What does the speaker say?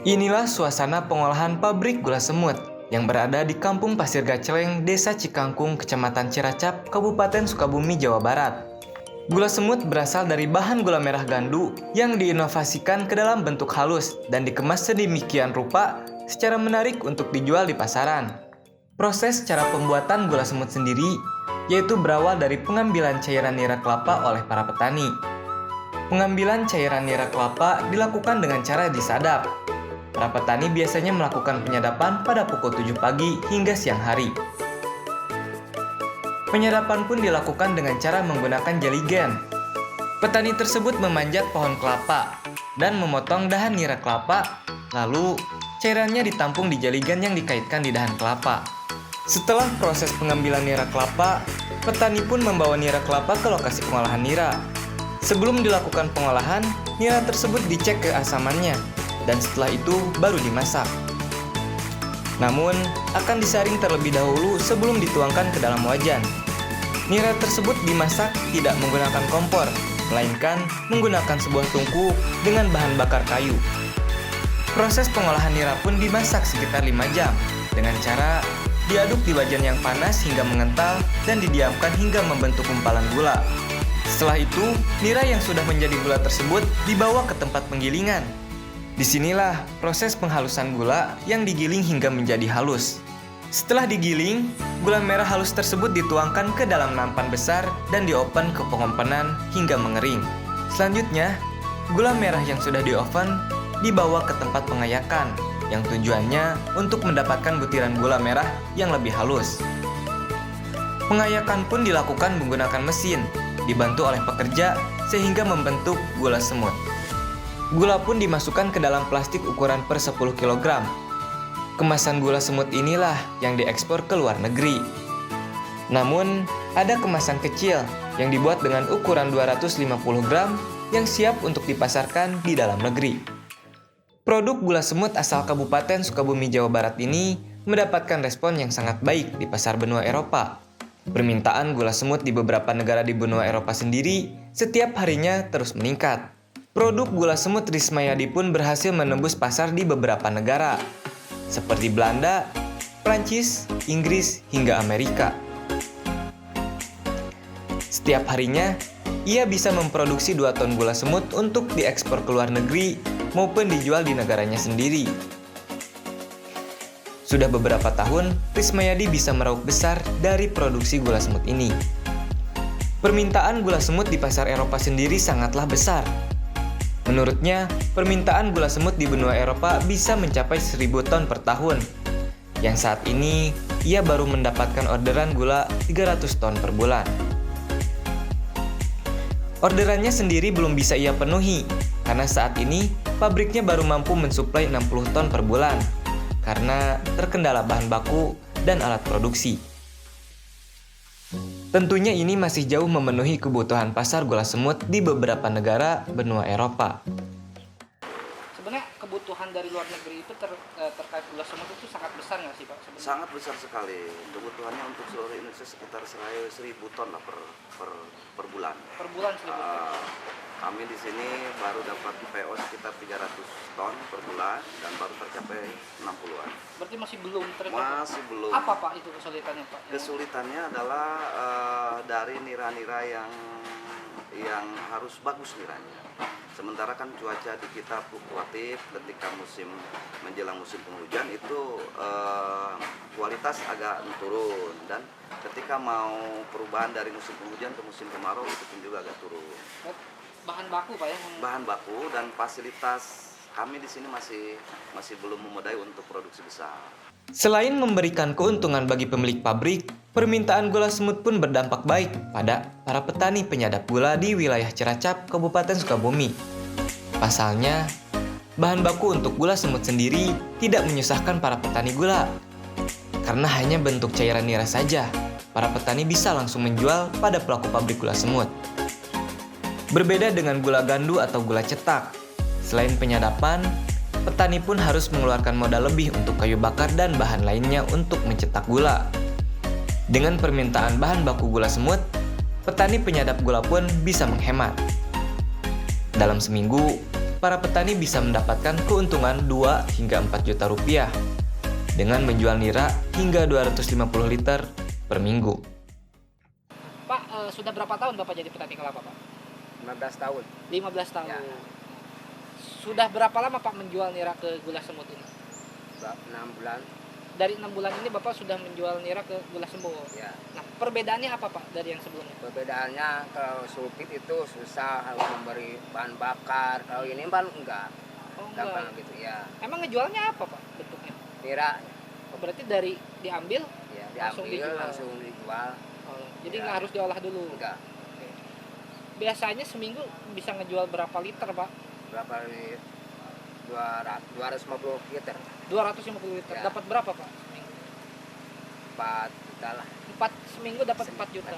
Inilah suasana pengolahan pabrik gula semut yang berada di Kampung Pasir Gaceleng, Desa Cikangkung, Kecamatan Ciracap, Kabupaten Sukabumi, Jawa Barat. Gula semut berasal dari bahan gula merah gandu yang diinovasikan ke dalam bentuk halus dan dikemas sedemikian rupa secara menarik untuk dijual di pasaran. Proses cara pembuatan gula semut sendiri yaitu berawal dari pengambilan cairan nira kelapa oleh para petani. Pengambilan cairan nira kelapa dilakukan dengan cara disadap. Para petani biasanya melakukan penyadapan pada pukul 7 pagi hingga siang hari. Penyadapan pun dilakukan dengan cara menggunakan jeligen. Petani tersebut memanjat pohon kelapa dan memotong dahan nira kelapa, lalu cairannya ditampung di jeligen yang dikaitkan di dahan kelapa. Setelah proses pengambilan nira kelapa, petani pun membawa nira kelapa ke lokasi pengolahan nira. Sebelum dilakukan pengolahan, nira tersebut dicek keasamannya, dan setelah itu baru dimasak. Namun, akan disaring terlebih dahulu sebelum dituangkan ke dalam wajan. Nira tersebut dimasak tidak menggunakan kompor, melainkan menggunakan sebuah tungku dengan bahan bakar kayu. Proses pengolahan nira pun dimasak sekitar 5 jam, dengan cara diaduk di wajan yang panas hingga mengental dan didiamkan hingga membentuk gumpalan gula. Setelah itu, nira yang sudah menjadi gula tersebut dibawa ke tempat penggilingan. Disinilah proses penghalusan gula yang digiling hingga menjadi halus. Setelah digiling, gula merah halus tersebut dituangkan ke dalam nampan besar dan dioven ke pengompenan hingga mengering. Selanjutnya, gula merah yang sudah dioven dibawa ke tempat pengayakan yang tujuannya untuk mendapatkan butiran gula merah yang lebih halus. Pengayakan pun dilakukan menggunakan mesin, dibantu oleh pekerja sehingga membentuk gula semut. Gula pun dimasukkan ke dalam plastik ukuran per 10 kg. Kemasan gula semut inilah yang diekspor ke luar negeri. Namun, ada kemasan kecil yang dibuat dengan ukuran 250 gram yang siap untuk dipasarkan di dalam negeri. Produk gula semut asal Kabupaten Sukabumi, Jawa Barat ini mendapatkan respon yang sangat baik di pasar benua Eropa. Permintaan gula semut di beberapa negara di benua Eropa sendiri setiap harinya terus meningkat. Produk gula semut Rismayadi pun berhasil menembus pasar di beberapa negara, seperti Belanda, Prancis, Inggris, hingga Amerika. Setiap harinya, ia bisa memproduksi 2 ton gula semut untuk diekspor ke luar negeri maupun dijual di negaranya sendiri. Sudah beberapa tahun, Rismayadi bisa meraup besar dari produksi gula semut ini. Permintaan gula semut di pasar Eropa sendiri sangatlah besar. Menurutnya, permintaan gula semut di benua Eropa bisa mencapai 1000 ton per tahun. Yang saat ini, ia baru mendapatkan orderan gula 300 ton per bulan. Orderannya sendiri belum bisa ia penuhi, karena saat ini pabriknya baru mampu mensuplai 60 ton per bulan, karena terkendala bahan baku dan alat produksi. Tentunya ini masih jauh memenuhi kebutuhan pasar gula semut di beberapa negara benua Eropa. Sebenarnya kebutuhan dari luar negeri itu terkait gula semut itu sangat besar nggak sih Pak? Sebenarnya? Sangat besar sekali. Kebutuhannya untuk seluruh Indonesia sekitar 1000 ton lah per bulan. Per bulan 1000 ton? Kami di sini baru dapat PO sekitar 300 ton per bulan dan baru tercapai 60-an. Berarti masih belum tercapai? Masih belum. Apa Pak itu kesulitannya Pak? Kesulitannya adalah dari nira-nira yang harus bagus niranya. Sementara kan cuaca di kita fluktuatif, ketika menjelang musim penghujan itu kualitas agak turun, dan ketika mau perubahan dari musim penghujan ke musim kemarau itu pun juga agak turun. Bahan baku Pak ya? Bahan baku dan fasilitas kami di sini masih belum memadai untuk produksi besar. Selain memberikan keuntungan bagi pemilik pabrik, permintaan gula semut pun berdampak baik pada para petani penyadap gula di wilayah Ciracap, Kabupaten Sukabumi. Pasalnya, bahan baku untuk gula semut sendiri tidak menyusahkan para petani gula. Karena hanya bentuk cairan nira saja, para petani bisa langsung menjual pada pelaku pabrik gula semut. Berbeda dengan gula gandu atau gula cetak, selain penyadapan, petani pun harus mengeluarkan modal lebih untuk kayu bakar dan bahan lainnya untuk mencetak gula. Dengan permintaan bahan baku gula semut, petani penyadap gula pun bisa menghemat. Dalam seminggu, para petani bisa mendapatkan keuntungan 2 hingga 4 juta rupiah dengan menjual nira hingga 250 liter per minggu. Pak, sudah berapa tahun Bapak jadi petani kelapa, Pak? 15 tahun. 15 tahun. Ya. Sudah berapa lama Pak menjual nira ke Gula Semut ini? 6 bulan. Dari 6 bulan ini Bapak sudah menjual nira ke Gula Semut. Ya. Nah, perbedaannya apa Pak dari yang sebelumnya? Perbedaannya kalau sulfit itu susah harus memberi bahan bakar. Kalau ini kan enggak. Oh, Gampang enggak. gitu ya. Emang ngejualnya apa Pak bentuknya? Nira Oh, berarti dari diambil ya Langsung diambil dijual. langsung dijual. jadi Ya. nggak harus diolah dulu. Enggak. Biasanya seminggu bisa ngejual berapa liter Pak? Berapa li- 250 liter. 250 liter. Ya. Dapat berapa Pak seminggu? 4 juta lah. 4 seminggu dapat 4 juta.